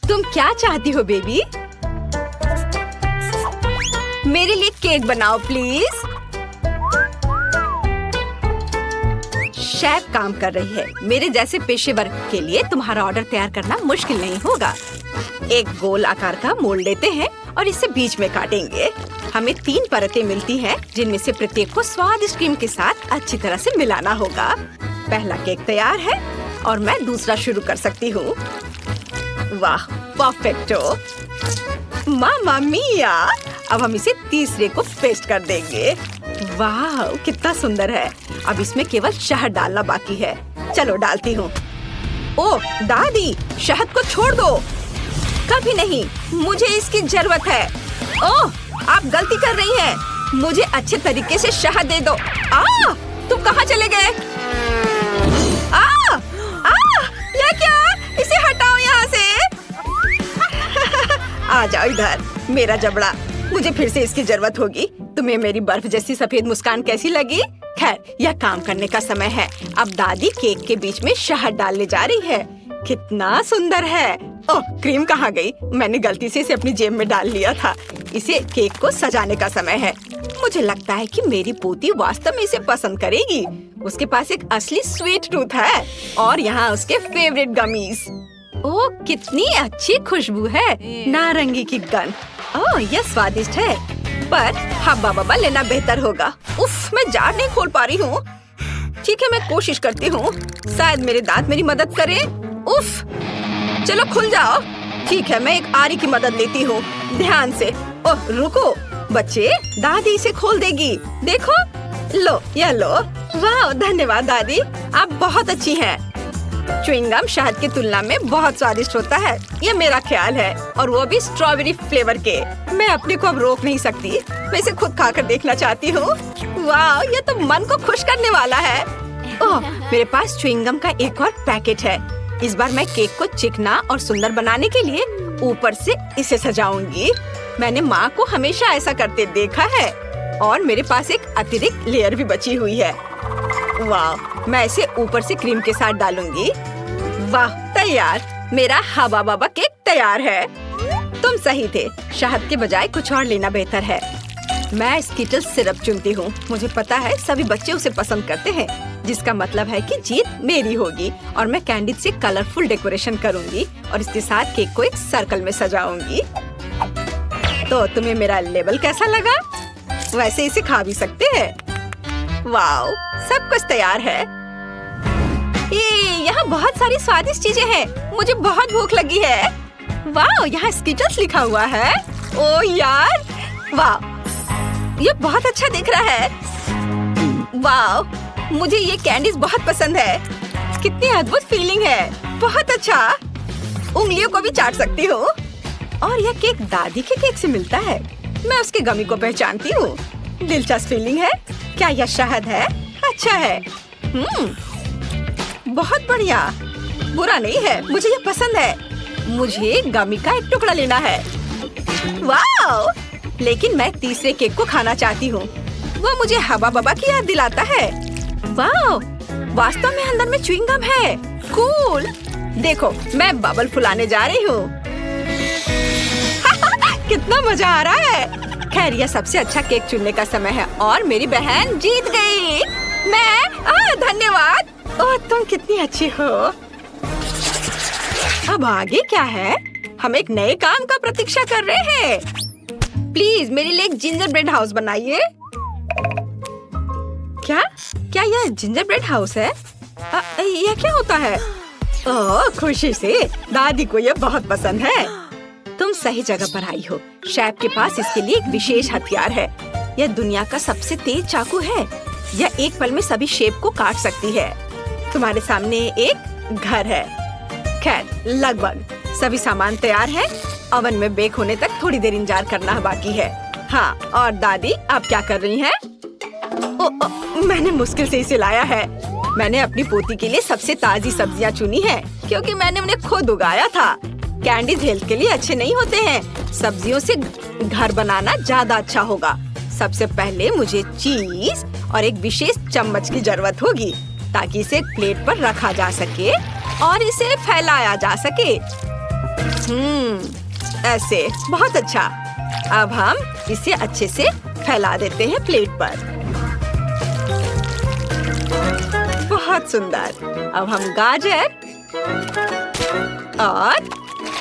तुम क्या चाहती हो बेबी? मेरे लिए केक बनाओ प्लीज। शेफ काम कर रही है। मेरे जैसे पेशेवर के लिए तुम्हारा ऑर्डर तैयार करना मुश्किल नहीं होगा। एक गोल आकार का मोल्ड लेते हैं और इसे बीच में काटेंगे। हमें 3 परतें मिलती हैं, जिनमें से प्रत्येक को स्वादिष्ट क्रीम के साथ अच्छी तरह से मिलाना होगा। पहला केक तैयार है और मैं दूसरा शुरू कर सकती हूँ। वाह, परफेक्टो! मामा मिया! अब हम इसे तीसरे को पेस्ट कर देंगे। वाह, कितना सुंदर है। अब इसमें केवल शहद डालना बाकी है। चलो डालती हूँ। ओह दादी, शहद को छोड़ दो। कभी नहीं, मुझे इसकी जरूरत है। ओह, आप गलती कर रही हैं। मुझे अच्छे तरीके से शहद दे दो। तुम कहाँ चले गए? ये क्या? इसे हटाओ यहाँ से। आ जाओ इधर, मेरा जबड़ा। मुझे फिर से इसकी जरूरत होगी। तुम्हें मेरी बर्फ जैसी सफेद मुस्कान कैसी लगी? खैर, यह काम करने का समय है। अब दादी केक के बीच में शहद डालने जा रही है। कितना सुंदर है। ओह, क्रीम कहाँ गई? मैंने गलती से इसे अपनी जेब में डाल लिया था। इसे केक को सजाने का समय है। मुझे लगता है कि मेरी पोती वास्तव में इसे पसंद करेगी। उसके पास एक असली स्वीट टूथ है और यहाँ उसके फेवरेट गमीज। ओह, कितनी अच्छी खुशबू है। नारंगी की गंध। ओह, यह स्वादिष्ट है, पर हब्बा बब्बा लेना बेहतर होगा। उफ, मैं जार नहीं खोल पा रही हूँ। ठीक है, मैं कोशिश करती हूँ। शायद मेरे दांत मेरी मदद करें। उफ, चलो खुल जाओ। ठीक है, मैं एक आरी की मदद लेती हूँ। ध्यान से। ओह, रुको बच्चे, दादी इसे खोल देगी। देखो, लो, यह लो। वाह, धन्यवाद दादी, आप बहुत अच्छी हैं। च्युइंगम शहद की तुलना में बहुत स्वादिष्ट होता है, ये मेरा ख्याल है, और वो भी स्ट्रॉबेरी फ्लेवर के। मैं अपने को अब रोक नहीं सकती। मैं इसे खुद खाकर देखना चाहती हूँ। वाह, ये तो मन को खुश करने वाला है। ओह, मेरे पास च्युइंगम का एक और पैकेट है। इस बार मैं केक को चिकना और सुंदर बनाने के लिए ऊपर से इसे सजाऊंगी। मैंने माँ को हमेशा ऐसा करते देखा है, और मेरे पास एक अतिरिक्त लेयर भी बची हुई है। वाह, मैं इसे ऊपर से क्रीम के साथ डालूंगी। वाह, तैयार। मेरा हवा बाबा केक तैयार है। तुम सही थे, शहद के बजाय कुछ और लेना बेहतर है। मैं स्किटल्स सिरप चुनती हूँ। मुझे पता है सभी बच्चे उसे पसंद करते हैं, जिसका मतलब है कि जीत मेरी होगी। और मैं कैंडी से कलरफुल डेकोरेशन करूंगी और इसके साथ केक को एक सर्कल में सजाऊंगी। तो तुम्हें मेरा लेबल कैसा लगा? वैसे इसे खा भी सकते हैं। वाओ, सब कुछ तैयार है। यहाँ बहुत सारी स्वादिष्ट चीजें हैं। मुझे बहुत भूख लगी है। वाओ, यहाँ स्किटल्स लिखा हुआ है। ओ यार, वाओ, ये बहुत अच्छा दिख रहा है। वाओ, मुझे ये कैंडीज बहुत पसंद है। कितनी अद्भुत फीलिंग है। बहुत अच्छा। उंगलियों को भी चाट सकती हूँ। और यह केक दादी के केक से मिलता है। मैं उसके गमी को पहचानती हूँ। दिलचस्प फीलिंग है। क्या यह शहद है? अच्छा है। बहुत बढ़िया। बुरा नहीं है, मुझे यह पसंद है। मुझे गमी का एक टुकड़ा लेना है। वाओ! लेकिन मैं तीसरे केक को खाना चाहती हूँ। वो मुझे हवा बबा की याद दिलाता है। वाओ! वास्तव में अंदर में च्युइंगम है। कूल! देखो, मैं बबल फुलाने जा रही हूँ। कितना मजा आ रहा है। खैर, यह सबसे अच्छा केक चुनने का समय है और मेरी बहन जीत गई। धन्यवाद। ओह, तुम कितनी अच्छी हो। अब आगे क्या है? हम एक नए काम का प्रतीक्षा कर रहे हैं। प्लीज मेरे लिए एक जिंजर ब्रेड हाउस बनाइए। क्या यह जिंजर ब्रेड हाउस है? यह क्या होता है? ओह, खुशी से। दादी को यह बहुत पसंद है। तुम सही जगह पर आई हो। शेफ के पास इसके लिए एक विशेष हथियार है। यह दुनिया का सबसे तेज चाकू है। यह एक पल में सभी शेप को काट सकती है। तुम्हारे सामने एक घर है। खैर, लगभग सभी सामान तैयार है। ओवन में बेक होने तक थोड़ी देर इंतजार करना बाकी है। हाँ, और दादी आप क्या कर रही हैं? मैंने मुश्किल से इसे लाया है। मैंने अपनी पोती के लिए सबसे ताजी सब्जियां चुनी हैं, क्योंकि मैंने उन्हें खुद उगाया था। कैंडीज हेल्थ के लिए अच्छे नहीं होते हैं। सब्जियों से घर बनाना ज्यादा अच्छा होगा। सबसे पहले मुझे चीज और एक विशेष चम्मच की जरूरत होगी, ताकि इसे एक प्लेट पर रखा जा सके और इसे फैलाया जा सके। ऐसे बहुत अच्छा। अब हम इसे अच्छे से फैला देते हैं प्लेट पर। बहुत सुंदर। अब हम गाजर और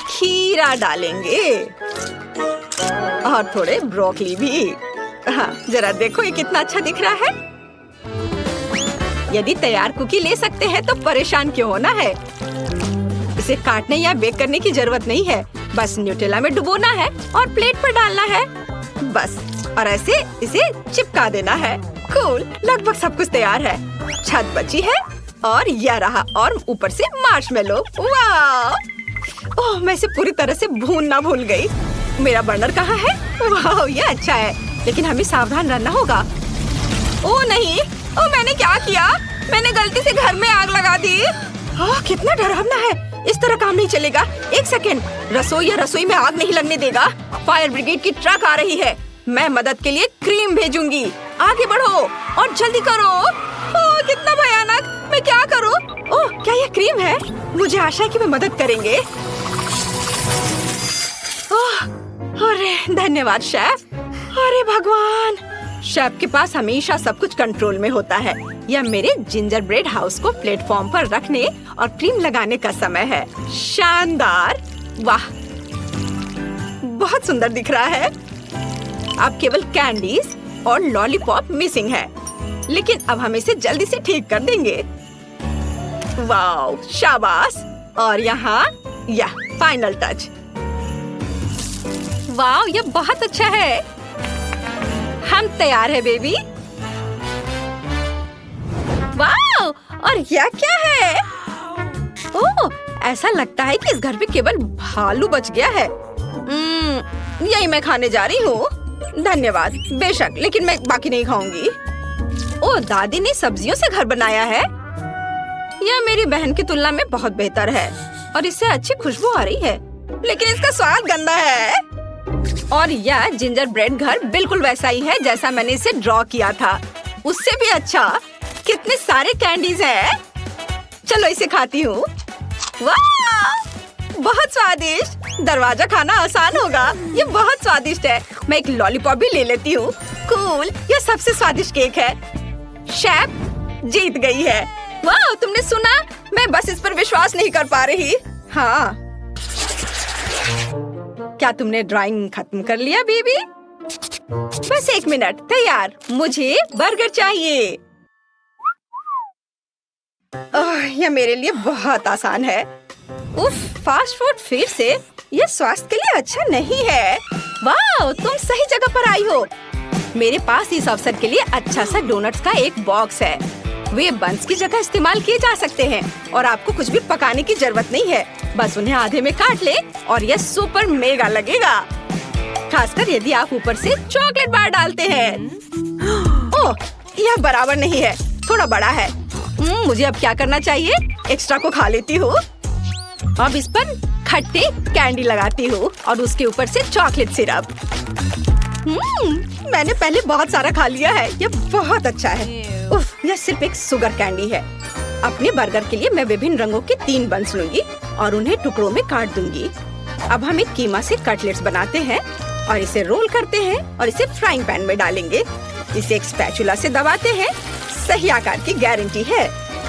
खीरा डालेंगे और थोड़े ब्रोकली भी। हाँ, जरा देखो ये कितना अच्छा दिख रहा है। यदि तैयार कुकी ले सकते हैं तो परेशान क्यों होना है। इसे काटने या बेक करने की जरूरत नहीं है, बस न्यूटेला में डुबोना है और प्लेट पर डालना है बस, और ऐसे इसे चिपका देना है। कूल, लगभग सब कुछ तैयार है। छत बची है और यह रहा, और ऊपर से मार्शमेलो। वाह! ओह, मैं इसे पूरी तरह से भूनना भूल गई। मेरा बर्नर कहाँ है? वाह, ये अच्छा है, लेकिन हमें सावधान रहना होगा। ओह नहीं, ओह मैंने क्या किया? मैंने गलती से घर में आग लगा दी। ओह, कितना डरावना है। इस तरह काम नहीं चलेगा। एक सेकेंड, रसोई में आग नहीं लगने देगा। फायर ब्रिगेड की ट्रक आ रही है। मैं मदद के लिए क्रीम भेजूंगी। आगे बढ़ो और जल्दी करो। ओह, कितना भयानक। मैं क्या करूं? ओह, क्या यह क्रीम है? मुझे आशा है कि वे मदद करेंगे। ओह, अरे धन्यवाद शेफ। अरे भगवान, शेफ के पास हमेशा सब कुछ कंट्रोल में होता है। यह मेरे जिंजर ब्रेड हाउस को प्लेटफॉर्म पर रखने और क्रीम लगाने का समय है। शानदार! वाह, बहुत सुंदर दिख रहा है। अब केवल कैंडीज और लॉलीपॉप मिसिंग है, लेकिन अब हम इसे जल्दी से ठीक कर देंगे। वाह, शाबाश! और यहाँ यह फाइनल टच। वाह, यह बहुत अच्छा है। हम तैयार है बेबी। वाह, और यह क्या है? ओह, ऐसा लगता है कि इस घर में केवल भालू बच गया है। यही मैं खाने जा रही हूँ। धन्यवाद। बेशक, लेकिन मैं बाकी नहीं खाऊंगी। ओह, दादी ने सब्जियों से घर बनाया है। यह मेरी बहन की तुलना में बहुत बेहतर है और इससे अच्छी खुशबू आ रही है, लेकिन इसका स्वाद गंदा है। और यह जिंजर ब्रेड घर बिल्कुल वैसा ही है जैसा मैंने इसे ड्रॉ किया था, उससे भी अच्छा। कितने सारे कैंडीज हैं। चलो इसे खाती हूँ। वाह, बहुत स्वादिष्ट। दरवाजा खाना आसान होगा। ये बहुत स्वादिष्ट है। मैं एक लॉलीपॉप भी ले लेती हूँ। कूल, यह सबसे स्वादिष्ट केक है। शेफ जीत गई है। वाह, तुमने सुना? मैं बस इस पर विश्वास नहीं कर पा रही। हाँ, क्या तुमने ड्राइंग खत्म कर लिया बेबी? बस 1 मिनट। तैयार। मुझे बर्गर चाहिए। यह मेरे लिए बहुत आसान है। उफ, फास्ट फूड फिर से? यह स्वास्थ्य के लिए अच्छा नहीं है। वाह, तुम सही जगह पर आई हो। मेरे पास इस अवसर के लिए अच्छा सा डोनट्स का एक बॉक्स है। वे बंस की जगह इस्तेमाल किए जा सकते हैं और आपको कुछ भी पकाने की जरूरत नहीं है। बस उन्हें आधे में काट ले और यह सुपर मेगा लगेगा, खासकर यदि आप ऊपर से चॉकलेट बार डालते हैं। ओह, यह बराबर नहीं है, थोड़ा बड़ा है। मुझे अब क्या करना चाहिए? एक्स्ट्रा को खा लेती हूँ। अब इस पर खट्टे कैंडी लगाती हूँ और उसके ऊपर से चॉकलेट सिरप। मैंने पहले बहुत सारा खा लिया है। यह बहुत अच्छा है। उफ, यह सिर्फ एक शुगर कैंडी है। अपने बर्गर के लिए मैं विभिन्न रंगों के 3 बंस लूंगी और उन्हें टुकड़ों में काट दूंगी। अब हम एक कीमा से कटलेट्स बनाते हैं और इसे रोल करते हैं और इसे फ्राइंग पैन में डालेंगे। इसे एक स्पैचुला से दबाते हैं। सही आकार की गारंटी है।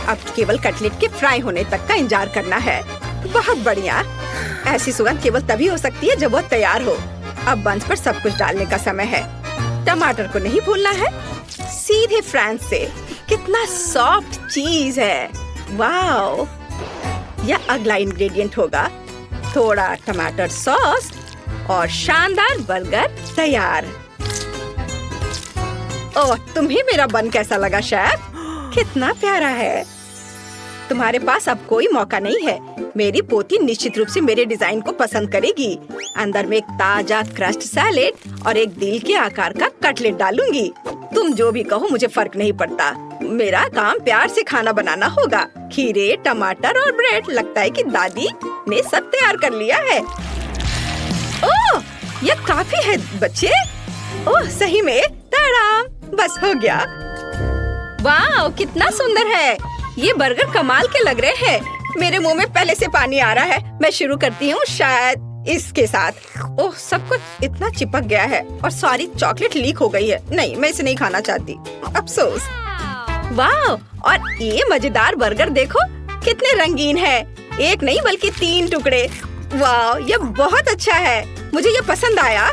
अब केवल कटलेट के फ्राई होने तक का इंतजार करना है। बहुत बढ़िया। ऐसी सुगंध केवल तभी हो सकती है जब वह तैयार हो। अब बंस पर सब कुछ डालने का समय है। टमाटर को नहीं भूलना है। सीधे फ्रांस से। कितना सॉफ्ट चीज है। वाओ, यह अगला इंग्रेडिएंट होगा। थोड़ा टमाटर सॉस और शानदार बर्गर तैयार। ओह, तुम्हें मेरा बन कैसा लगा शेफ? कितना प्यारा है। तुम्हारे पास अब कोई मौका नहीं है। मेरी पोती निश्चित रूप से मेरे डिजाइन को पसंद करेगी। अंदर में एक ताजा क्रस्ट सैलेड और एक दिल के आकार का कटलेट डालूंगी। तुम जो भी कहो, मुझे फर्क नहीं पड़ता। मेरा काम प्यार से खाना बनाना होगा। खीरे, टमाटर और ब्रेड। लगता है कि दादी ने सब तैयार कर लिया है। ओह, यह काफी है बच्चे। ओह, सही में ताराम, बस हो गया। वाह, कितना सुंदर है। ये बर्गर कमाल के लग रहे हैं। मेरे मुंह में पहले से पानी आ रहा है। मैं शुरू करती हूँ शायद इसके साथ। ओह, सब कुछ इतना चिपक गया है और सारी चॉकलेट लीक हो गई है। नहीं, मैं इसे नहीं खाना चाहती, अफसोस। वाह, और ये मजेदार बर्गर देखो कितने रंगीन है। एक नहीं बल्कि 3 टुकड़े। वाह, ये बहुत अच्छा है, मुझे ये पसंद आया।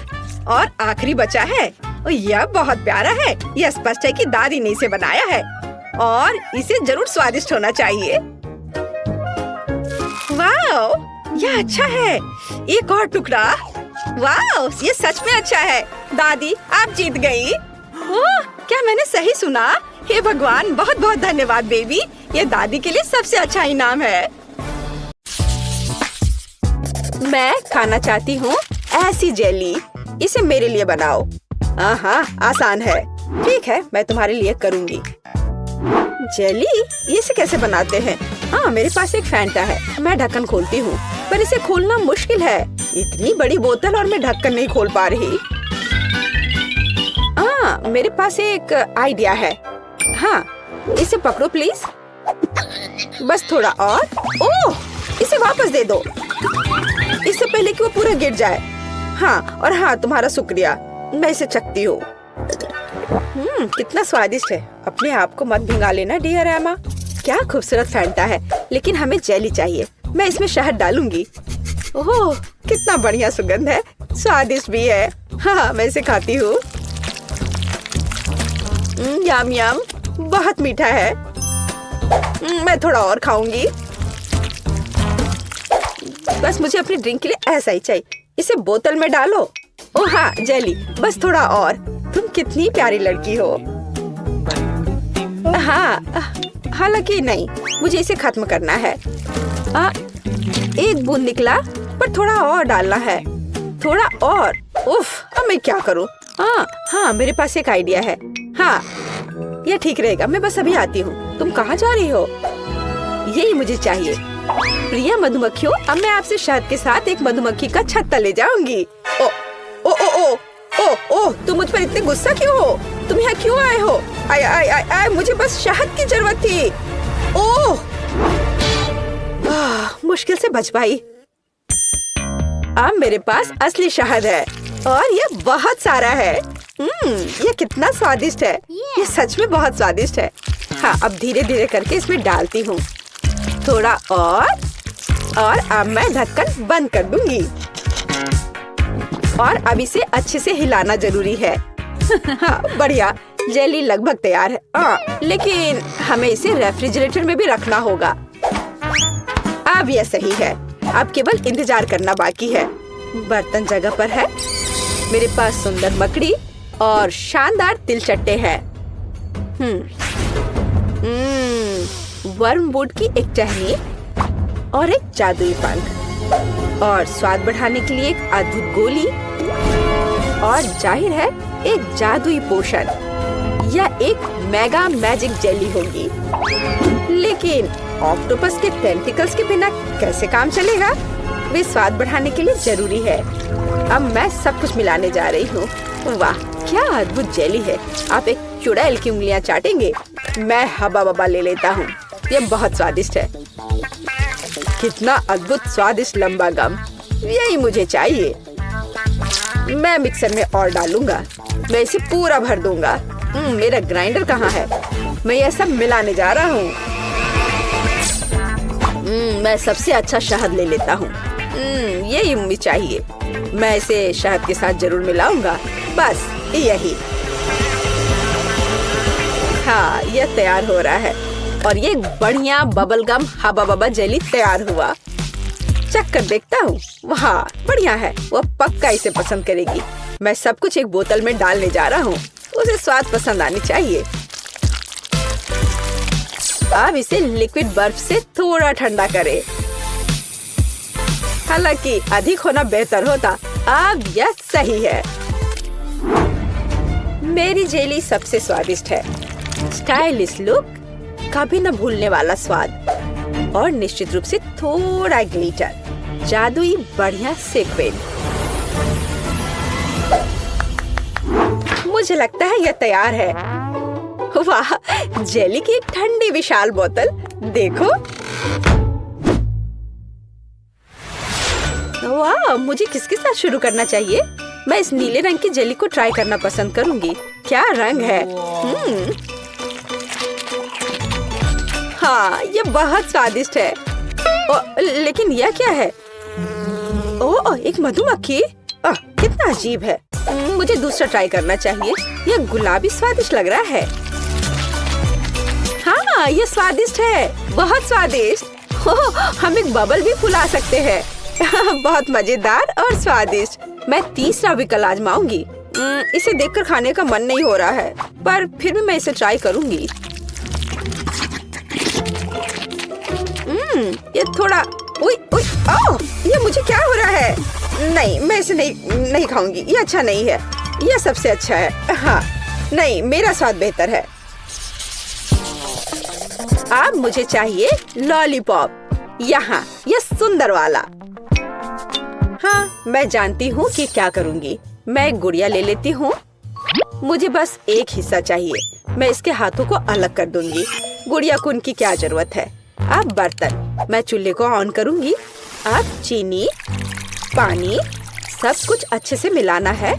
और आखिरी बचा है और यह बहुत प्यारा है। यह स्पष्ट है कि दादी ने इसे बनाया है और इसे जरूर स्वादिष्ट होना चाहिए। वाह, यह अच्छा है। एक और टुकड़ा। वाह, ये सच में अच्छा है। दादी, आप जीत गई। ओह, क्या मैंने सही सुना? हे भगवान, बहुत बहुत धन्यवाद बेबी। ये दादी के लिए सबसे अच्छा इनाम है। मैं खाना चाहती हूँ ऐसी जेली। इसे मेरे लिए बनाओ। हाँ, आसान है। ठीक है, मैं तुम्हारे लिए करूँगी। जेली, इसे कैसे बनाते हैं? हाँ, मेरे पास एक फैंटा है। मैं ढक्कन खोलती हूँ, पर इसे खोलना मुश्किल है। इतनी बड़ी बोतल और मैं ढक्कन नहीं खोल पा रही। हाँ, मेरे पास एक आइडिया है। हाँ, इसे पकड़ो प्लीज। बस थोड़ा और। ओह, इसे वापस दे दो, इससे पहले कि वो पूरा गिर जाए। हाँ, और हाँ, तुम्हारा शुक्रिया। मैं इसे चखती हूँ। कितना स्वादिष्ट है। अपने आप को मत भिंगा लेना डियर एमा। क्या खूबसूरत फैंटा है, लेकिन हमें जेली चाहिए। मैं इसमें शहद डालूंगी। ओह, कितना बढ़िया सुगंध है, स्वादिष्ट भी है। हाँ, मैं इसे खाती हूँ। यम यम, बहुत मीठा है। मैं थोड़ा और खाऊंगी। बस मुझे अपनी ड्रिंक के लिए ऐसा ही चाहिए। इसे बोतल में डालो। ओह हाँ, जेली, बस थोड़ा और। तुम कितनी प्यारी लड़की हो। हाँ, हालांकि नहीं, मुझे इसे खत्म करना है। एक बूंद निकला, पर थोड़ा और डालना है। थोड़ा और। उफ, अब मैं क्या करूँ? हाँ, मेरे पास एक आइडिया है। हाँ, यह ठीक रहेगा। मैं बस अभी आती हूँ। तुम कहाँ जा रही हो? यही मुझे चाहिए। प्रिय मधुमक्खियों, अब मैं आपसे शहद के साथ एक मधुमक्खी का छत्ता ले जाऊंगी। ओ ओ ओ ओ ओ ओ, तुम मुझ पर इतने गुस्सा क्यों हो? तुम यहाँ क्यों आए हो? आय आय आय आय, मुझे बस शहद की जरूरत थी। ओह, मुश्किल से बच पाई। अब मेरे पास असली शहद है और ये बहुत सारा है। ये कितना स्वादिष्ट है। ये सच में बहुत स्वादिष्ट है। हाँ, अब धीरे धीरे करके इसमें डालती हूँ। थोड़ा और अब मैं ढक्कन बंद कर दूंगी। और अब इसे अच्छे से हिलाना जरूरी है। हाँ, बढ़िया, जेली लगभग तैयार है। लेकिन हमें इसे रेफ्रिजरेटर में भी रखना होगा। अब यह सही है। अब केवल इंतजार करना बाकी है। बर्तन जगह पर है। मेरे पास सुंदर मकड़ी और शानदार तिलचट्टे हैं। वर्मवुड की एक टहनी और एक जादुई पंख और स्वाद बढ़ाने के लिए एक अद्भुत गोली और जाहिर है एक जादुई पोशन। यह एक मेगा मैजिक जेली होगी। लेकिन ऑक्टोपस के टेंटिकल्स के बिना कैसे काम चलेगा? वे स्वाद बढ़ाने के लिए जरूरी है। अब मैं सब कुछ मिलाने जा रही हूँ। वाह, क्या अद्भुत जेली है। आप एक चुड़ैल की उंगलियां चाटेंगे। मैं हबा बबा ले लेता हूँ। यह बहुत स्वादिष्ट है। कितना अद्भुत स्वादिष्ट लंबा गम, यही मुझे चाहिए। मैं मिक्सर में और डालूंगा। मैं इसे पूरा भर दूंगा। मेरा ग्राइंडर कहाँ है? मैं यह सब मिलाने जा रहा हूँ। मैं सबसे अच्छा शहद ले लेता हूँ। यही मुझे चाहिए। मैं इसे शहद के साथ जरूर मिलाऊंगा। बस यही। हाँ, यह तैयार हो रहा है और ये बढ़िया बबल गम हबा बबा जेली तैयार हुआ। चख कर देखता हूँ। वाह, बढ़िया है। वो पक्का इसे पसंद करेगी। मैं सब कुछ एक बोतल में डालने जा रहा हूँ। उसे स्वाद पसंद आनी चाहिए। अब इसे लिक्विड बर्फ से थोड़ा ठंडा करें। हालांकि अधिक होना बेहतर होता। अब यह सही है। मेरी जेली सबसे स्वादिष्ट है। स्टाइलिश लुक, कभी न भूलने वाला स्वाद और निश्चित रूप से थोड़ा ग्लिटर, जादुई बढ़िया सीक्वेंस। मुझे लगता है यह तैयार है। वाह, जेली की एक ठंडी विशाल बोतल देखो। वाह, मुझे किसके साथ शुरू करना चाहिए? मैं इस नीले रंग की जेली को ट्राई करना पसंद करूंगी। क्या रंग है! हाँ, ये बहुत स्वादिष्ट है। लेकिन यह क्या है? ओह, एक मधुमक्खी। कितना अजीब है। मुझे दूसरा ट्राई करना चाहिए। यह गुलाबी स्वादिष्ट लग रहा है। हाँ, ये स्वादिष्ट है, बहुत स्वादिष्ट। हम एक बबल भी फुला सकते हैं। बहुत मजेदार और स्वादिष्ट। मैं तीसरा विकल्प आजमाऊंगी। इसे देखकर खाने का मन नहीं हो रहा है, पर फिर भी मैं इसे ट्राई करूंगी। ये थोड़ा ये मुझे क्या हो रहा है? नहीं, मैं इसे नहीं खाऊंगी। ये अच्छा नहीं है। यह सबसे अच्छा है। हाँ, नहीं, मेरा स्वाद बेहतर है। अब मुझे चाहिए लॉलीपॉप। यहाँ, यह सुंदर वाला। हाँ, मैं जानती हूँ कि क्या करूँगी। मैं एक गुड़िया ले लेती हूँ। मुझे बस एक हिस्सा चाहिए। मैं इसके हाथों को अलग कर दूंगी। गुड़िया को उनकी क्या जरूरत है? अब बर्तन। मैं चूल्हे को ऑन करूँगी। अब चीनी, पानी, सब कुछ अच्छे से मिलाना है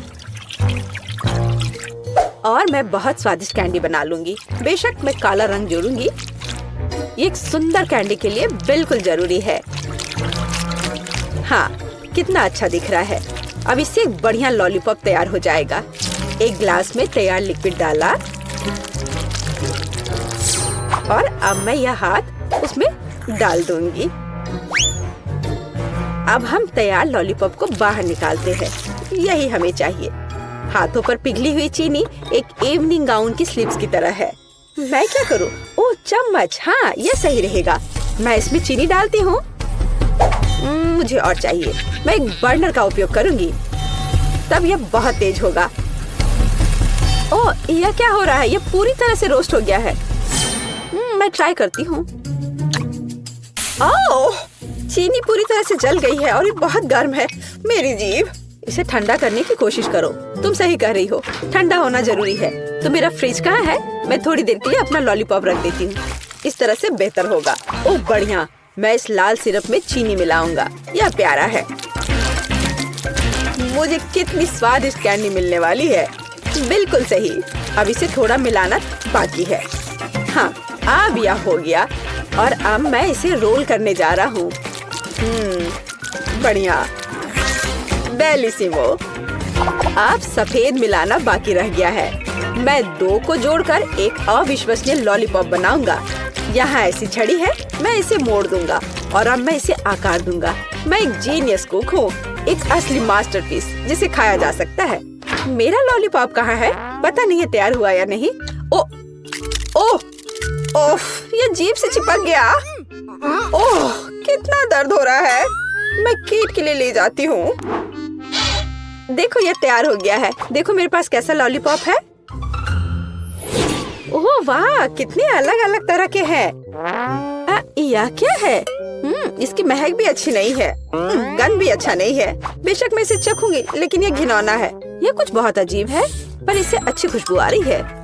और मैं बहुत स्वादिष्ट कैंडी बना लूंगी। बेशक मैं काला रंग जोड़ूंगी। ये एक सुंदर कैंडी के लिए बिल्कुल जरूरी है। हाँ, कितना अच्छा दिख रहा है। अब इससे एक बढ़िया लॉलीपॉप तैयार हो जाएगा। एक ग्लास में तैयार लिक्विड डाला और अब मैं यह हाथ उसमें डाल दूंगी। अब हम तैयार लॉलीपॉप को बाहर निकालते हैं। यही हमें चाहिए। हाथों पर पिघली हुई चीनी एक इवनिंग गाउन की स्लीव्स की तरह है। मैं क्या करूं? ओह, चम्मच। हाँ, यह सही रहेगा। मैं इसमें चीनी डालती हूँ। मुझे और चाहिए। मैं एक बर्नर का उपयोग करूंगी, तब यह बहुत तेज होगा। ओह, यह क्या हो रहा है? यह पूरी तरह से रोस्ट हो गया है। मैं ट्राई करती हूँ। ओह, चीनी पूरी तरह से जल गई है और ये बहुत गर्म है। मेरी जीभ। इसे ठंडा करने की कोशिश करो। तुम सही कह रही हो, ठंडा होना जरूरी है। तो मेरा फ्रिज कहाँ है? मैं थोड़ी देर के लिए अपना लॉलीपॉप रख देती हूँ। इस तरह से बेहतर होगा। ओह, बढ़िया। मैं इस लाल सिरप में चीनी मिलाऊंगा। यह प्यारा है। मुझे कितनी स्वादिष्ट कैंडी मिलने वाली है। बिल्कुल सही। अब इसे थोड़ा मिलाना बाकी है। हाँ, अब यह हो गया और अब मैं इसे रोल करने जा रहा हूँ। बढ़िया, बेलिसिमो। अब सफेद मिलाना बाकी रह गया है। मैं दो को जोड़कर एक अविश्वसनीय लॉलीपॉप बनाऊंगा। यहाँ ऐसी छड़ी है, मैं इसे मोड़ दूंगा और अब मैं इसे आकार दूंगा। मैं एक जीनियस कुक हूँ, एक असली मास्टरपीस जिसे खाया जा सकता है। मेरा लॉलीपॉप कहाँ है? पता नहीं है तैयार हुआ या नहीं। ओह, ये जीभ से चिपक गया। ओह, कितना दर्द हो रहा है। मैं कीट के लिए ले जाती हूँ। देखो, ये तैयार हो गया है। देखो मेरे पास कैसा लॉलीपॉप है। ओह वाह, कितने अलग अलग तरह के हैं। यह क्या है? इसकी महक भी अच्छी नहीं है। गंध भी अच्छा नहीं है। बेशक मैं इसे चखूंगी, लेकिन ये घिनौना है। यह कुछ बहुत अजीब है, पर इससे अच्छी खुशबू आ रही है।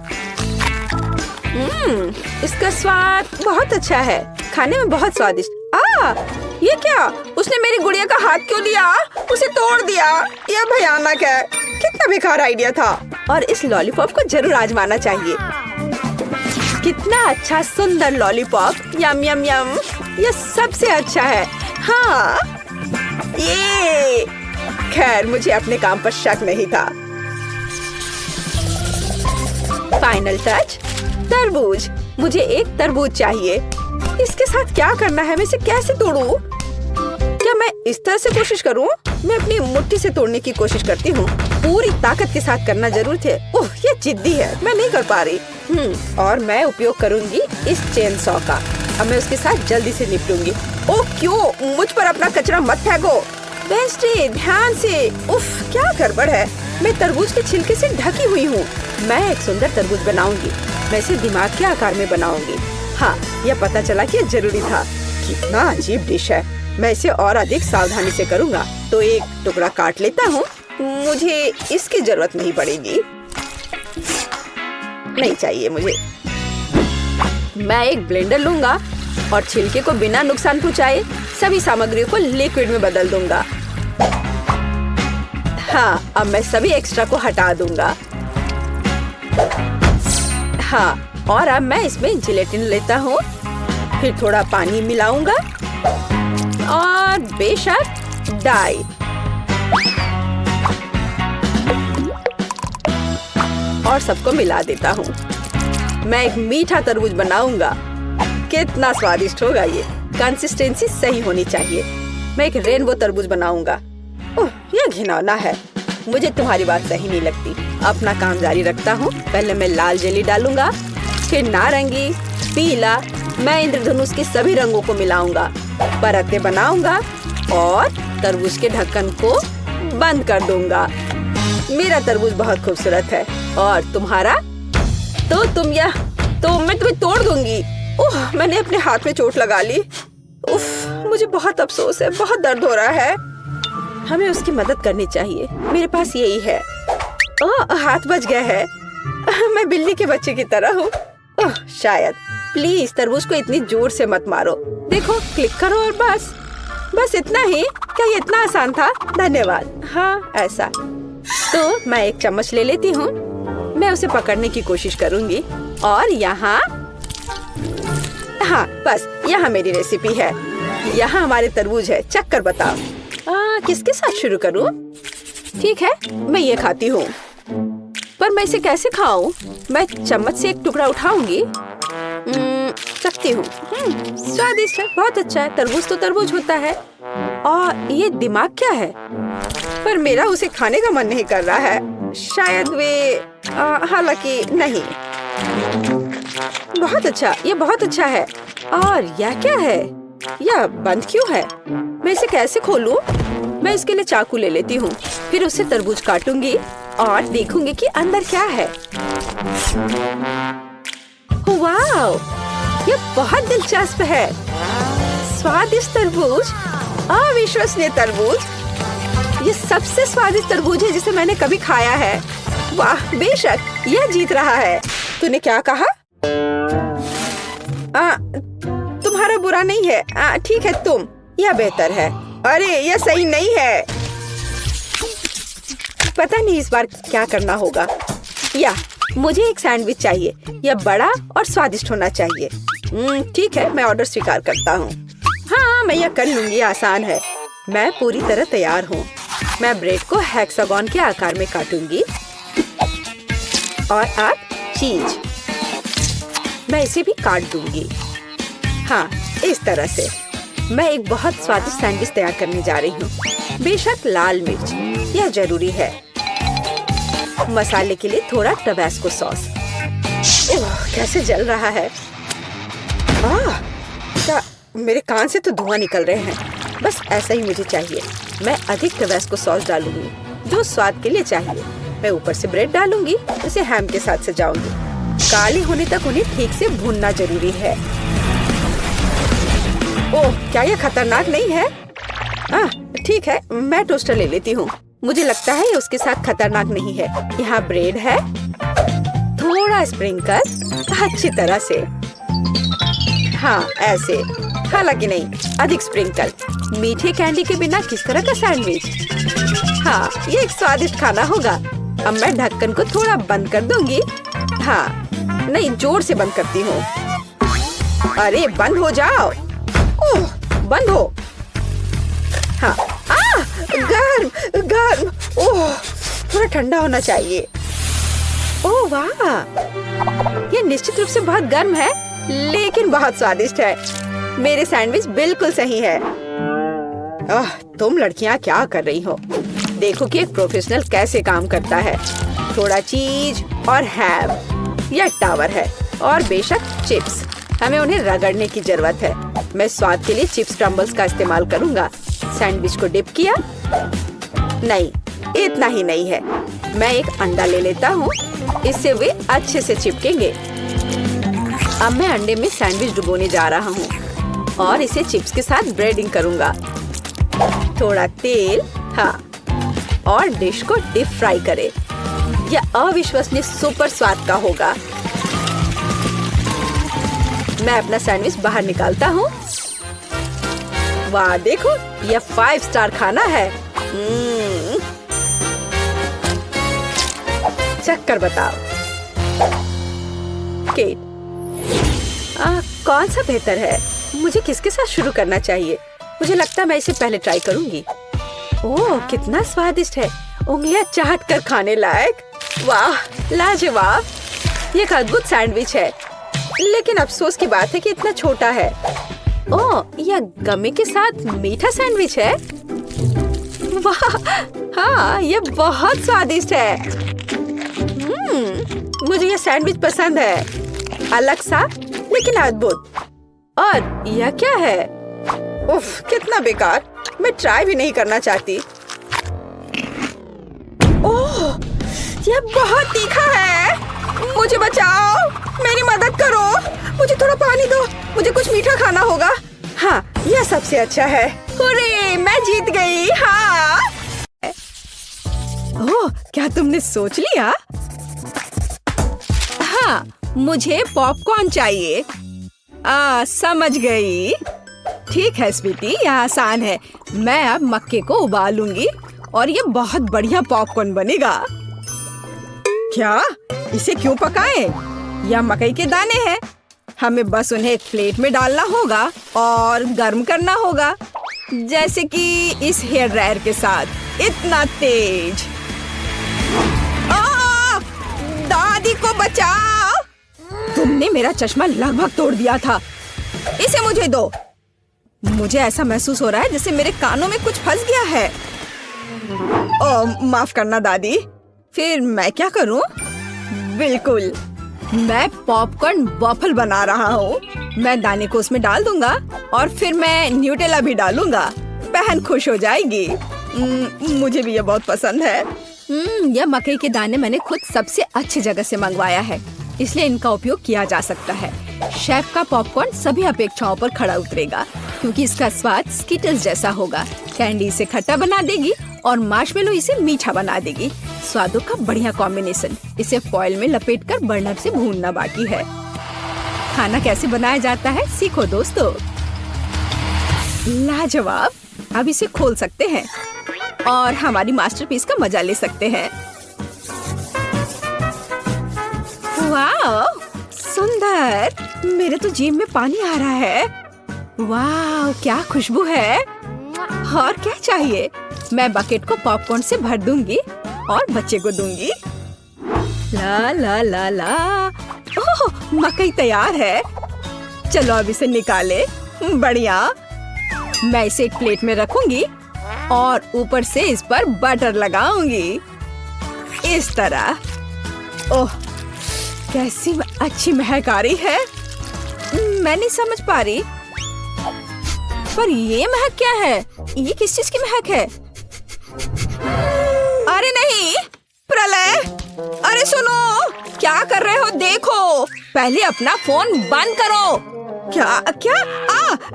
इसका स्वाद बहुत अच्छा है। खाने में बहुत स्वादिष्ट। ये क्या? उसने मेरी गुड़िया का हाथ क्यों लिया? उसे तोड़ दिया। यह भयानक है। कितना बेकार आइडिया था। और इस लॉलीपॉप को जरूर आजमाना चाहिए। कितना अच्छा सुंदर लॉलीपॉप। यम यम यम। यह सबसे अच्छा है। हाँ, ये। खैर, मुझे अपने काम पर शक नहीं था। फाइनल टच, तरबूज। मुझे एक तरबूज चाहिए। इसके साथ क्या करना है? मैं इसे कैसे तोड़ूं? क्या मैं इस तरह से कोशिश करूं? मैं अपनी मुट्ठी से तोड़ने की कोशिश करती हूँ। पूरी ताकत के साथ करना जरूर थे। ओह, ये जिद्दी है। मैं नहीं कर पा रही। और मैं उपयोग करूंगी इस चेन सॉ का। अब मैं उसके साथ जल्दी से निपटूंगी। ओह, क्यों? मुझ पर अपना कचरा मत फेंको। वेंसडे, ध्यान से। उफ, क्या गड़बड़ है। मैं तरबूज के छिलके से ढकी हुई हूँ। मैं एक सुंदर तरबूज बनाऊंगी। मैं इसे दिमाग के आकार में बनाऊंगी। हाँ, यह पता चला कि यह जरूरी था। कितना अजीब डिश है। मैं इसे और अधिक सावधानी से करूँगा। तो एक टुकड़ा काट लेता हूँ। मुझे इसकी जरूरत नहीं पड़ेगी। नहीं चाहिए मुझे। मैं एक ब्लेंडर लूंगा और छिलके को बिना नुकसान पहुँचाए सभी सामग्रियों को लिक्विड में बदल दूंगा। हाँ, अब मैं सभी एक्स्ट्रा को हटा दूंगा। हाँ, और अब मैं इसमें जिलेटिन लेता हूँ, फिर थोड़ा पानी मिलाऊंगा और बेशक डाई। और सबको मिला देता हूँ। मैं एक मीठा तरबूज बनाऊंगा। कितना स्वादिष्ट होगा ये। कंसिस्टेंसी सही होनी चाहिए। मैं एक रेनबो तरबूज बनाऊंगा। ओह, यह घिनौना है। मुझे तुम्हारी बात सही नहीं लगती। अपना काम जारी रखता हूँ। पहले मैं लाल जेली डालूंगा, फिर नारंगी, पीला। मैं इंद्रधनुष के सभी रंगों को मिलाऊंगा, परतें बनाऊंगा और तरबूज के ढक्कन को बंद कर दूंगा। मेरा तरबूज बहुत खूबसूरत है। और तुम्हारा? तो मैं तुम्हें तोड़ दूंगी। ओह, मैंने अपने हाथ में चोट लगा ली। उफ, मुझे बहुत अफसोस है। बहुत दर्द हो रहा है। हमें उसकी मदद करनी चाहिए। मेरे पास यही है। ओह, हाथ बच गया है। मैं बिल्ली के बच्चे की तरह हूँ। ओह, शायद। प्लीज तरबूज को इतनी जोर से मत मारो। देखो, क्लिक करो और बस इतना ही। क्या ये इतना आसान था? धन्यवाद। हाँ, ऐसा। तो मैं एक चम्मच ले लेती हूँ। मैं उसे पकड़ने की कोशिश करूंगी। और यहाँ, हाँ, बस यहाँ मेरी रेसिपी है। यहाँ हमारे तरबूज है। चख कर बताओ। किसके साथ शुरू करूँ? ठीक है, मैं ये खाती हूँ। पर मैं इसे कैसे खाऊं? मैं चम्मच से एक टुकड़ा उठाऊंगी। चखती हूँ। स्वादिष्ट है, बहुत अच्छा है। तरबूज तो तरबूज होता है। और ये दिमाग क्या है? पर मेरा उसे खाने का मन नहीं कर रहा है। शायद हालांकि नहीं। बहुत अच्छा, ये बहुत अच्छा है। और यह क्या है? यह बंद क्यों है? मैं इसे कैसे खोलूं? मैं इसके लिए चाकू ले लेती हूँ। फिर उससे तरबूज काटूंगी और देखूंगी कि अंदर क्या है। वाओ, ये बहुत दिलचस्प है। स्वादिष्ट तरबूज, अविश्वसनीय तरबूज। ये सबसे स्वादिष्ट तरबूज है जिसे मैंने कभी खाया है। वाह, बेशक यह जीत रहा है। तूने क्या कहा? तुम्हारा बुरा नहीं है। ठीक है, तुम। यह बेहतर है। अरे, यह सही नहीं है। पता नहीं इस बार क्या करना होगा। या मुझे एक सैंडविच चाहिए। यह बड़ा और स्वादिष्ट होना चाहिए। ठीक है, मैं ऑर्डर स्वीकार करता हूँ। हाँ, मैं यह कर लूंगी। आसान है। मैं पूरी तरह तैयार हूँ। मैं ब्रेड को हेक्सागोन के आकार में काटूंगी। और अब चीज। मैं इसे भी काट दूंगी। हाँ, इस तरह से। मैं एक बहुत स्वादिष्ट सैंडविच तैयार करने जा रही हूँ। बेशक लाल मिर्च, यह जरूरी है। मसाले के लिए थोड़ा टबास्को सॉस। कैसे जल रहा है। क्या मेरे कान से तो धुआं निकल रहे हैं। बस ऐसा ही मुझे चाहिए। मैं अधिक टबास्को सॉस डालूंगी, जो स्वाद के लिए चाहिए। मैं ऊपर से ब्रेड डालूंगी, इसे हैम के साथ सजाऊंगी। काली होने तक उन्हें ठीक से भूनना जरूरी है। ओह, क्या यह खतरनाक नहीं है? ठीक है, मैं टोस्टर ले लेती हूँ। मुझे लगता है ये उसके साथ खतरनाक नहीं है। यहाँ ब्रेड है, थोड़ा स्प्रिंकल अच्छी तरह से। हाँ, ऐसे। हालांकि नहीं, अधिक स्प्रिंकल। मीठे कैंडी के बिना किस तरह का सैंडविच? हाँ, ये एक स्वादिष्ट खाना होगा। अब मैं ढक्कन को थोड़ा बंद कर दूंगी। हाँ, नहीं, जोर से बंद करती हूँ। अरे, बंद हो जाओ। ओह, बंद हो। हाँ, गर्म गर्म। ओह, थोड़ा ठंडा होना चाहिए। ओह वाह, ये निश्चित रूप से बहुत गर्म है, लेकिन बहुत स्वादिष्ट है। मेरे सैंडविच बिल्कुल सही है। तुम लड़कियां क्या कर रही हो? देखो कि एक प्रोफेशनल कैसे काम करता है। थोड़ा चीज और हैम। यह टावर है और बेशक चिप्स। हमें उन्हें रगड़ने की जरूरत है। मैं स्वाद के लिए चिप्स क्रम्बल्स का इस्तेमाल करूंगा। सैंडविच को डिप किया। नहीं, इतना ही नहीं है। मैं एक अंडा ले लेता हूँ, इससे वे अच्छे से चिपकेंगे। अब मैं अंडे में सैंडविच डुबोने जा रहा हूँ और इसे चिप्स के साथ ब्रेडिंग करूंगा। थोड़ा तेल, हाँ, और डिश को डीप फ्राई करें। यह अविश्वसनीय सुपर स्वाद का होगा। मैं अपना सैंडविच बाहर निकालता हूँ। वाह, देखो, यह 5 स्टार खाना है। चक्कर बताओ। केट, कौन सा बेहतर है? मुझे किसके साथ शुरू करना चाहिए? मुझे लगता है मैं इसे पहले ट्राई करूंगी। ओह, कितना स्वादिष्ट है, उंगलियां चाट कर खाने लायक। वाह, लाजवाब। ये एक अद्भुत सैंडविच है, लेकिन अफसोस की बात है कि इतना छोटा है। ओह, यह गमी के साथ मीठा सैंडविच है। वाह, हाँ, ये बहुत स्वादिष्ट है। मुझे ये सैंडविच पसंद है, अलग सा लेकिन अद्भुत। और यह क्या है? उफ, कितना बेकार, मैं ट्राई भी नहीं करना चाहती। ओह, यह बहुत तीखा है। मुझे बचाओ, मेरी मदद करो, मुझे थोड़ा पानी दो, मुझे कुछ मीठा खाना होगा। हाँ, यह सबसे अच्छा है। हुर्रे, मैं जीत गई। हाँ। ओह, क्या तुमने सोच लिया? हाँ, मुझे पॉपकॉर्न चाहिए। समझ गई। ठीक है स्वीटी, यह आसान है। मैं अब मक्के को उबालूंगी और ये बहुत बढ़िया पॉपकॉर्न बनेगा। क्या? इसे क्यों पकाएं? यह मकई के दाने हैं। हमें बस उन्हें एक प्लेट में डालना होगा और गर्म करना होगा, जैसे कि इस हेयर ड्रायर के साथ। इतना तेज। दादी को बचाओ! तुमने मेरा चश्मा लगभग तोड़ दिया था। इसे मुझे दो। मुझे ऐसा महसूस हो रहा है जैसे मेरे कानों में कुछ फंस गया है। माफ करना दादी। फिर मैं क्या करूं? बिल्कुल, मैं पॉपकॉर्न वॉफल बना रहा हूँ। मैं दाने को उसमें डाल दूंगा और फिर मैं न्यूटेला भी डालूंगा। बहन खुश हो जाएगी। मुझे भी ये बहुत पसंद है। यह मकई के दाने मैंने खुद सबसे अच्छी जगह से मंगवाया है, इसलिए इनका उपयोग किया जा सकता है। शेफ का पॉपकॉर्न सभी अपेक्षाओं पर खड़ा उतरेगा, क्योंकि इसका स्वाद स्किटल्स जैसा होगा। कैंडी इसे खट्टा बना देगी और मार्शमेलो इसे मीठा बना देगी। स्वादों का बढ़िया कॉम्बिनेशन। इसे फॉइल में लपेटकर बर्नर से भूनना बाकी है। खाना कैसे बनाया जाता है सीखो दोस्तों। लाजवाब। अब इसे खोल सकते हैं और हमारी मास्टरपीस का मजा ले सकते हैं। वाह, सुंदर। मेरे तो जीभ में पानी आ रहा है। वाह, क्या खुशबू है। और क्या चाहिए? मैं बकेट को पॉपकॉर्न से भर दूंगी और बच्चे को दूंगी। ला ला ला ला। ओह, मकई तैयार है। चलो अब इसे निकाले। बढ़िया। मैं इसे एक प्लेट में रखूंगी और ऊपर से इस पर बटर लगाऊंगी, इस तरह। ओह, कैसी अच्छी महक आ रही है। मैं नहीं समझ पा रही, पर ये महक क्या है? ये किस चीज की महक है? अरे नहीं, प्रलय! अरे सुनो, क्या कर रहे हो? देखो, पहले अपना फोन बंद करो। क्या क्या?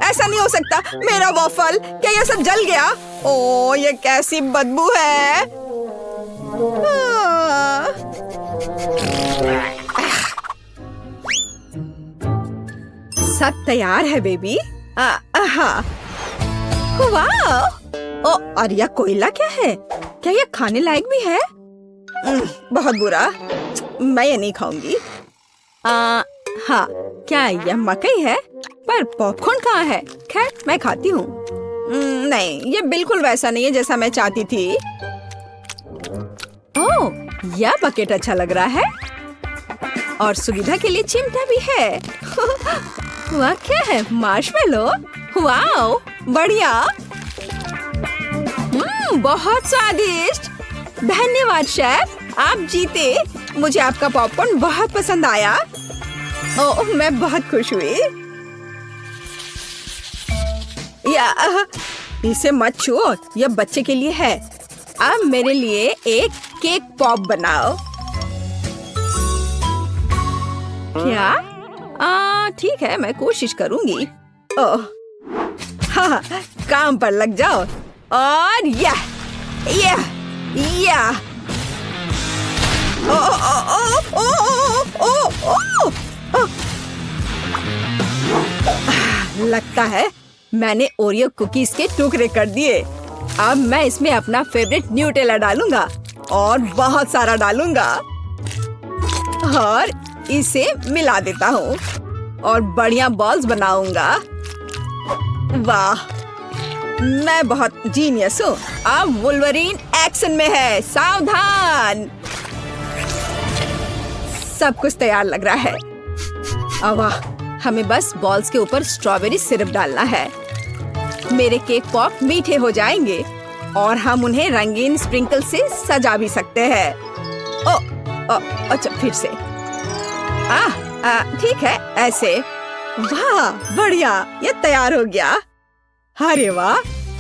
ऐसा नहीं हो सकता। मेरा वॉफल, क्या ये सब जल गया? ओह, ये कैसी बदबू है। सब तैयार है बेबी। हाँ। वाह! ओ, और यह कोयला क्या है? क्या यह खाने लायक भी है? बहुत बुरा, मैं ये नहीं खाऊंगी। हाँ, क्या यह मकई है? पर पॉपकॉर्न कहाँ है? खैर, मैं खाती हूँ। नहीं, ये बिल्कुल वैसा नहीं है जैसा मैं चाहती थी। ओह, यह बकेट अच्छा लग रहा है और सुविधा के लिए चिमटा भी है। वह क्या है? मार्शमेलो। वाओ, बढ़िया। बहुत स्वादिष्ट। धन्यवाद शेफ, आप जीते। मुझे आपका पॉपकॉर्न बहुत पसंद आया। ओह, मैं बहुत खुश हुई। इसे मत छुओ, यह बच्चे के लिए है। अब मेरे लिए एक केक पॉप बनाओ। क्या? ठीक है, मैं कोशिश करूंगी। ओह, हाँ, काम पर लग जाओ। और या लगता है मैंने ओरियो कुकीज के टुकड़े कर दिए। अब मैं इसमें अपना फेवरेट न्यूटेला डालूंगा और बहुत सारा डालूंगा। और इसे मिला देता हूँ और बढ़िया बॉल्स बनाऊंगा। वाह, मैं बहुत जीनियस हूँ। अब वुल्वरीन एक्शन में है, सावधान। सब कुछ तैयार लग रहा है। वाह, हमें बस बॉल्स के ऊपर स्ट्रॉबेरी सिरप डालना है। मेरे केक पॉप मीठे हो जाएंगे और हम उन्हें रंगीन स्प्रिंकल से सजा भी सकते हैं। अच्छा, फिर से। ठीक है, ऐसे। वाह, बढ़िया, ये तैयार हो गया। अरे वाह,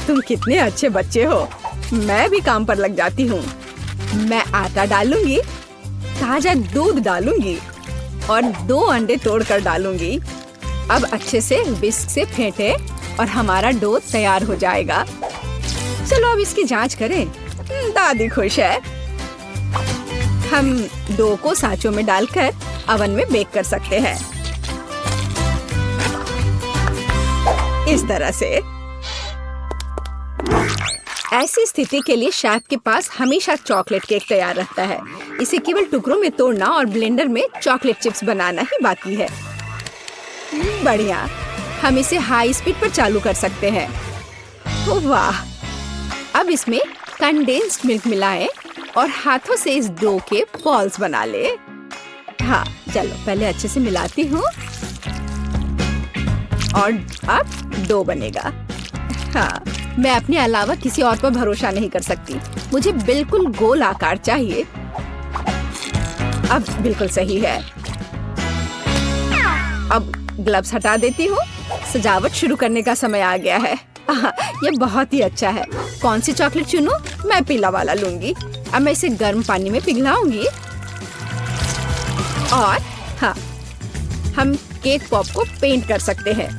तुम कितने अच्छे बच्चे हो। मैं भी काम पर लग जाती हूँ। मैं आटा डालूंगी, ताजा दूध डालूंगी और 2 अंडे तोड़कर डालूंगी। अब अच्छे से विस्क से फेंटे और हमारा डो तैयार हो जाएगा। चलो अब इसकी जांच करें। दादी खुश है। हम डो को सांचों में डालकर अवन में बेक कर सकते हैं, इस तरह से। ऐसी स्थिति के लिए शेफ के पास हमेशा चॉकलेट केक तैयार रहता है। इसे केवल टुकड़ों में तोड़ना और ब्लेंडर में चॉकलेट चिप्स बनाना ही बाकी है। बढ़िया, हम इसे हाई स्पीड पर चालू कर सकते हैं। वाह, अब इसमें कंडेंस्ड मिल्क मिलाएं और हाथों से इस डो के बॉल्स बना ले। हाँ, चलो पहले अच्छे से मिलाती हूँ और अब डो बनेगा। हाँ, मैं अपने अलावा किसी और पर भरोसा नहीं कर सकती। मुझे बिल्कुल गोल आकार चाहिए। अब बिल्कुल सही है। अब ग्लव्स हटा देती हूँ। सजावट शुरू करने का समय आ गया है। ये बहुत ही अच्छा है। कौन सी चॉकलेट चुनूं? मैं पीला वाला लूंगी। अब मैं इसे गर्म पानी में पिघलाऊंगी और हाँ, हम केक पॉप को पेंट कर सकते हैं।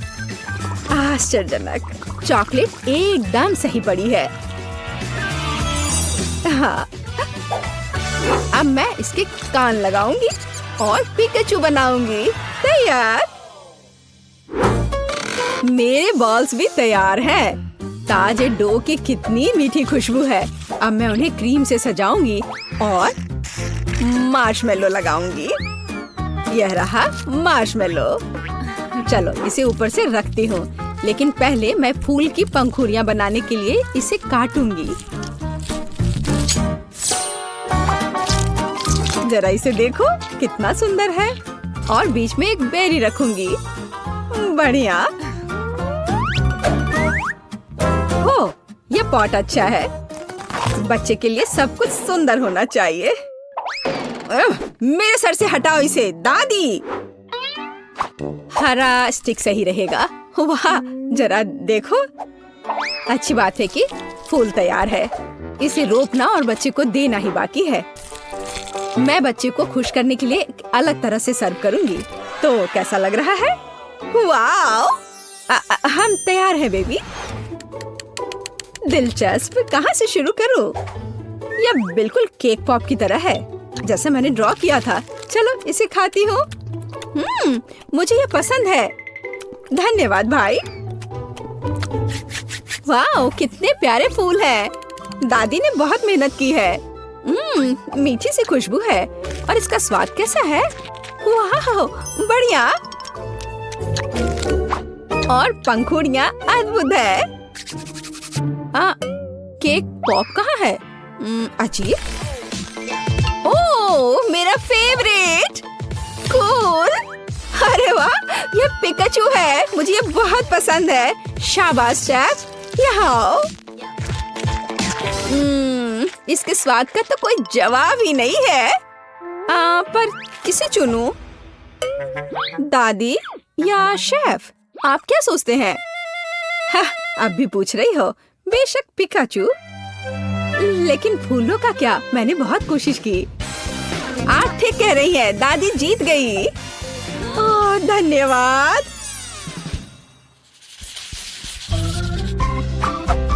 आश्चर्यजनक, चॉकलेट एकदम सही पड़ी है। हाँ, अब मैं इसके कान लगाऊंगी और पिकाचू बनाऊंगी। तैयार। मेरे बॉल्स भी तैयार हैं। ताजे डो की कितनी मीठी खुशबू है। अब मैं उन्हें क्रीम से सजाऊंगी और मार्शमेलो लगाऊंगी। यह रहा मार्शमेलो। चलो इसे ऊपर से रखती हूँ, लेकिन पहले मैं फूल की पंखुड़ियाँ बनाने के लिए इसे काटूंगी। जरा इसे देखो, कितना सुंदर है। और बीच में एक बेरी रखूंगी। बढ़िया। हो, ये पॉट अच्छा है। बच्चे के लिए सब कुछ सुंदर होना चाहिए। मेरे सर से हटाओ इसे, दादी। हरा स्टिक सही रहेगा। वाह, जरा देखो। अच्छी बात है कि फूल तैयार है। इसे रोपना और बच्चे को देना ही बाकी है। मैं बच्चे को खुश करने के लिए एक अलग तरह से सर्व करूंगी। तो कैसा लग रहा है? वाह, हम तैयार हैं बेबी। दिलचस्प, कहाँ से शुरू करूं? यह बिल्कुल केक पॉप की तरह है, जैसे मैंने ड्रॉ किया था। चलो इसे खाती हूँ। मुझे यह पसंद है। धन्यवाद भाई। वाह, कितने प्यारे फूल हैं। दादी ने बहुत मेहनत की है। मीठी सी खुशबू है। और इसका स्वाद कैसा है? वाह, बढ़िया। और पंखुड़ियाँ अद्भुत है। केक पॉप कहाँ है? अजीब। ओह, मेरा फेवरेट। कूल। अरे वाह, ये पिकाचू है। मुझे ये बहुत पसंद है। शाबाश शेफ, यहाँ आओ। इसके स्वाद का तो कोई जवाब ही नहीं है। पर किसे चुनूं? दादी या शेफ? आप क्या सोचते हैं? अब भी पूछ रही हो? बेशक पिकाचू। लेकिन फूलों का क्या? मैंने बहुत कोशिश की। आप ठीक कह रही हैं, दादी जीत गई। धन्यवाद।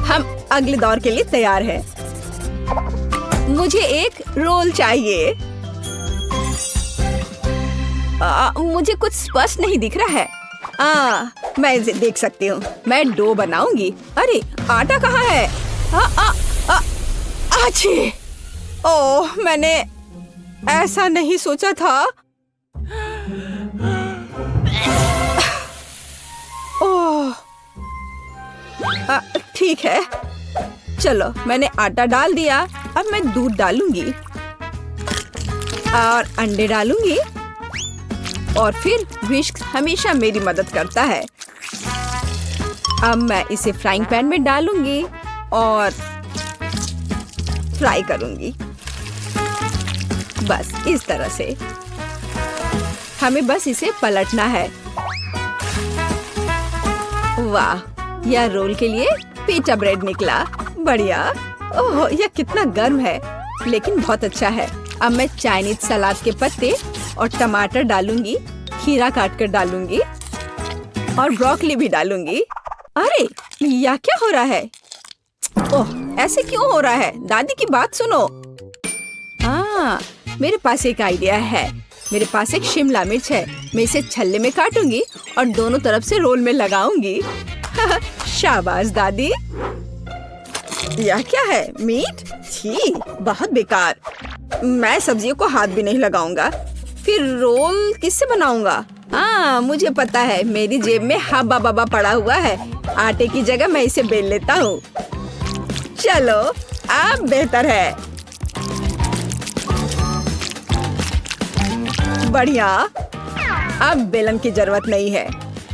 हम अगले दौर के लिए तैयार हैं। मुझे एक रोल चाहिए। मुझे कुछ स्पष्ट नहीं दिख रहा है। मैं इसे देख सकती हूँ। मैं डो बनाऊंगी। अरे, आटा कहाँ है? अच्छी। ओह, मैंने ऐसा नहीं सोचा था। ठीक है, चलो मैंने आटा डाल दिया। अब मैं दूध डालूंगी और अंडे डालूंगी और फिर विस्क हमेशा मेरी मदद करता है। अब मैं इसे फ्राइंग पैन में डालूंगी और फ्राई करूंगी। बस इस तरह से हमें बस इसे पलटना है। वाह, यह रोल के लिए पीटा ब्रेड निकला। बढ़िया। ओह, यह कितना गर्म है, लेकिन बहुत अच्छा है। अब मैं चाइनीज सलाद के पत्ते और टमाटर डालूंगी, खीरा काट कर डालूंगी और ब्रोकली भी डालूंगी। अरे, यह क्या हो रहा है? ओह, ऐसे क्यों हो रहा है? दादी की बात सुनो। मेरे पास एक आइडिया है। मेरे पास एक शिमला मिर्च है। मैं इसे छल्ले में काटूंगी और दोनों तरफ से रोल में लगाऊंगी। शाबाश दादी। यह क्या है? मीट? छी, बहुत बेकार। मैं सब्जियों को हाथ भी नहीं लगाऊंगा। फिर रोल किससे बनाऊंगा? मुझे पता है, मेरी जेब में हब्बा बब्बा पड़ा हुआ है। आटे की जगह मैं इसे बेल लेता हूँ। चलो, अब बेहतर है। बढ़िया। अब बेलन की जरूरत नहीं है,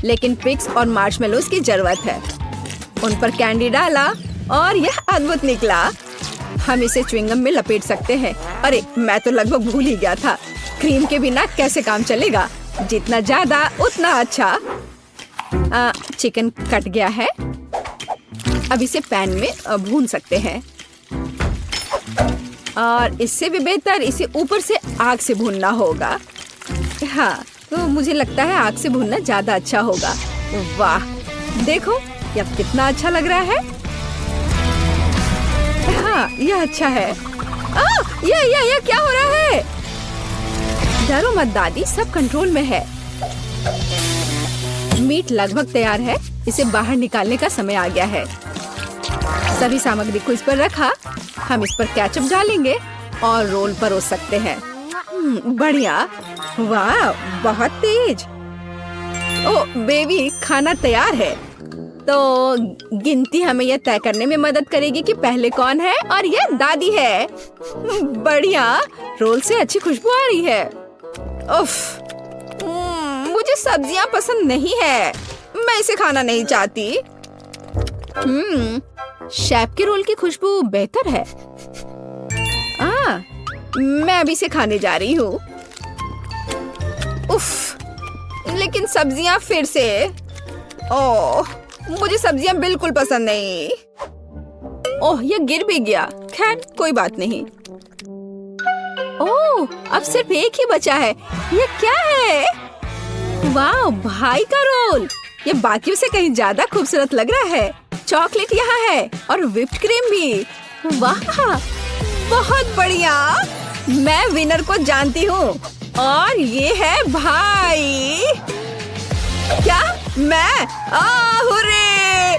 लेकिन पिक्स और मार्शमेलोज की जरूरत है। उन पर कैंडी डाला और यह अद्भुत निकला। हम इसे च्युइंगम में लपेट सकते हैं। अरे, मैं तो लगभग भूल ही गया था। क्रीम के बिना कैसे काम चलेगा? जितना ज्यादा उतना अच्छा। चिकन कट गया है। अब इसे पैन में भून सकते हैं और इससे भी बेहतर इसे ऊपर से आग से भूनना होगा। हाँ, तो मुझे लगता है आग से भूनना ज्यादा अच्छा होगा। वाह, देखो यह कितना अच्छा लग रहा है। हाँ, यह अच्छा है। यह क्या हो रहा है? डरो मत दादी, सब कंट्रोल में है। मीट लगभग तैयार है। इसे बाहर निकालने का समय आ गया है। सभी सामग्री को इस पर रखा। हम इस पर केचप डालेंगे और रोल परोस सकते हैं। बढ़िया। वाह, बहुत तेज। ओह बेबी, खाना तैयार है। तो गिनती हमें यह तय करने में मदद करेगी कि पहले कौन है, और यह दादी है। बढ़िया, रोल से अच्छी खुशबू आ रही है। उफ, मुझे सब्जियां पसंद नहीं है। मैं इसे खाना नहीं चाहती। शेफ के रोल की खुशबू बेहतर है। मैं अभी इसे खाने जा रही हूँ। उफ, लेकिन सब्जियां फिर से। ओह, मुझे सब्जियां बिल्कुल पसंद नहीं। ओह, यह गिर भी गया। खैर, कोई बात नहीं। ओह, अब सिर्फ एक ही बचा है। यह क्या है? वाह, भाई का रोल। ये बाकियों से कहीं ज्यादा खूबसूरत लग रहा है। चॉकलेट यहाँ है और व्हिप्ड क्रीम भी। वाह, बहुत बढ़िया। मैं विनर को जानती हूँ और ये है भाई। क्या? मैं? हुर्रे!